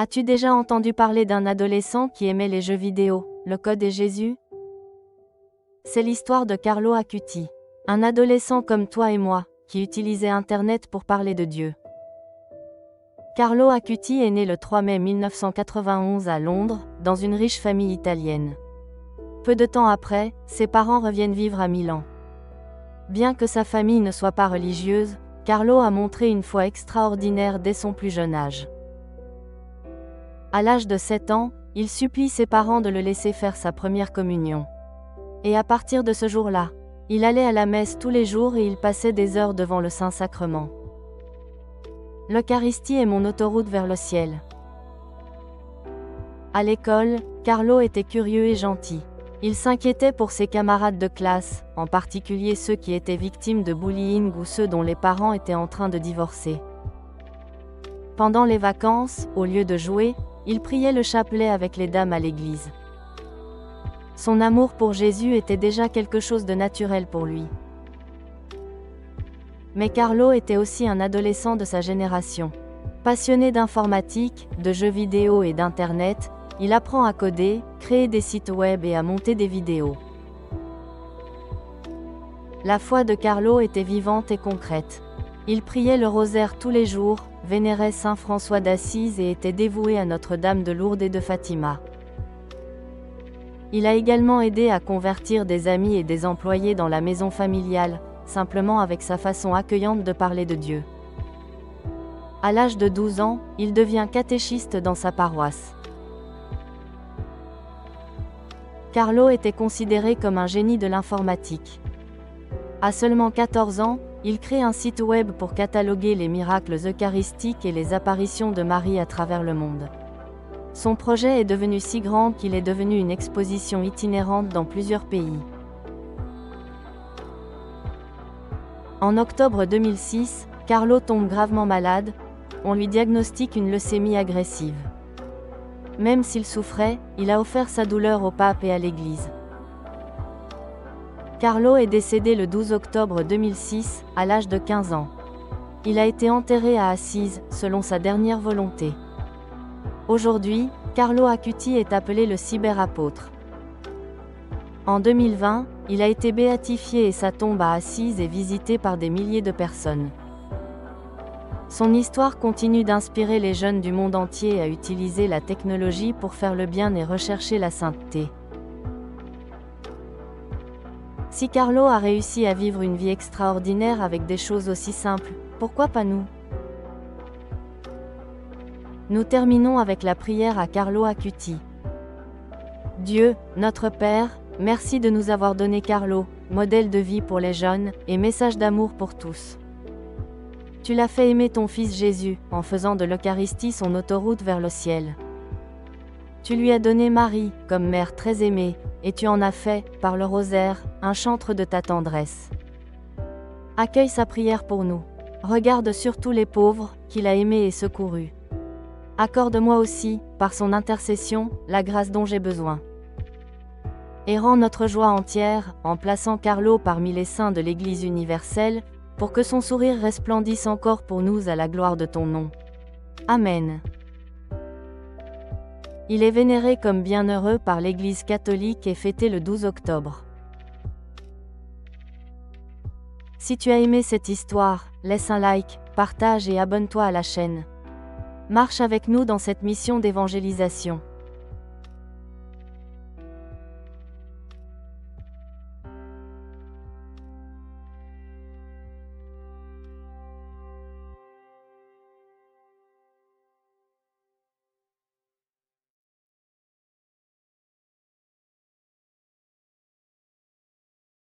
As-tu déjà entendu parler d'un adolescent qui aimait les jeux vidéo, le code et Jésus? C'est l'histoire de Carlo Acuti. Un adolescent comme toi et moi, qui utilisait Internet pour parler de Dieu. Carlo Acuti est né le 3 mai 1991 à Londres, dans une riche famille italienne. Peu de temps après, ses parents reviennent vivre à Milan. Bien que sa famille ne soit pas religieuse, Carlo a montré une foi extraordinaire dès son plus jeune âge. À l'âge de 7 ans, il supplie ses parents de le laisser faire sa première communion. Et à partir de ce jour-là, il allait à la messe tous les jours et il passait des heures devant le Saint-Sacrement. L'Eucharistie est mon autoroute vers le ciel. À l'école, Carlo était curieux et gentil. Il s'inquiétait pour ses camarades de classe, en particulier ceux qui étaient victimes de bullying ou ceux dont les parents étaient en train de divorcer. Pendant les vacances, au lieu de jouer, il priait le chapelet avec les dames à l'église. Son amour pour Jésus était déjà quelque chose de naturel pour lui. Mais Carlo était aussi un adolescent de sa génération. Passionné d'informatique, de jeux vidéo et d'Internet, il apprend à coder, créer des sites web et à monter des vidéos. La foi de Carlo était vivante et concrète. Il priait le rosaire tous les jours, vénérait Saint François d'Assise et était dévoué à Notre-Dame de Lourdes et de Fatima. Il a également aidé à convertir des amis et des employés dans la maison familiale, simplement avec sa façon accueillante de parler de Dieu. À l'âge de 12 ans, il devient catéchiste dans sa paroisse. Carlo était considéré comme un génie de l'informatique. À seulement 14 ans, il crée un site web pour cataloguer les miracles eucharistiques et les apparitions de Marie à travers le monde. Son projet est devenu si grand qu'il est devenu une exposition itinérante dans plusieurs pays. En octobre 2006, Carlo tombe gravement malade, on lui diagnostique une leucémie agressive. Même s'il souffrait, il a offert sa douleur au pape et à l'Église. Carlo est décédé le 12 octobre 2006, à l'âge de 15 ans. Il a été enterré à Assise, selon sa dernière volonté. Aujourd'hui, Carlo Acuti est appelé le cyberapôtre. En 2020, il a été béatifié et sa tombe à Assise est visitée par des milliers de personnes. Son histoire continue d'inspirer les jeunes du monde entier à utiliser la technologie pour faire le bien et rechercher la sainteté. Si Carlo a réussi à vivre une vie extraordinaire avec des choses aussi simples, pourquoi pas nous? Nous terminons avec la prière à Carlo Acuti. Dieu, notre Père, merci de nous avoir donné Carlo, modèle de vie pour les jeunes, et message d'amour pour tous. Tu l'as fait aimer ton fils Jésus, en faisant de l'Eucharistie son autoroute vers le ciel. Tu lui as donné Marie, comme mère très aimée, et tu en as fait, par le rosaire, un chantre de ta tendresse. Accueille sa prière pour nous. Regarde surtout les pauvres, qu'il a aimés et secourus. Accorde-moi aussi, par son intercession, la grâce dont j'ai besoin. Et rends notre joie entière, en plaçant Carlo parmi les saints de l'Église universelle, pour que son sourire resplendisse encore pour nous à la gloire de ton nom. Amen. Il est vénéré comme bienheureux par l'Église catholique et fêté le 12 octobre. Si tu as aimé cette histoire, laisse un like, partage et abonne-toi à la chaîne. Marche avec nous dans cette mission d'évangélisation.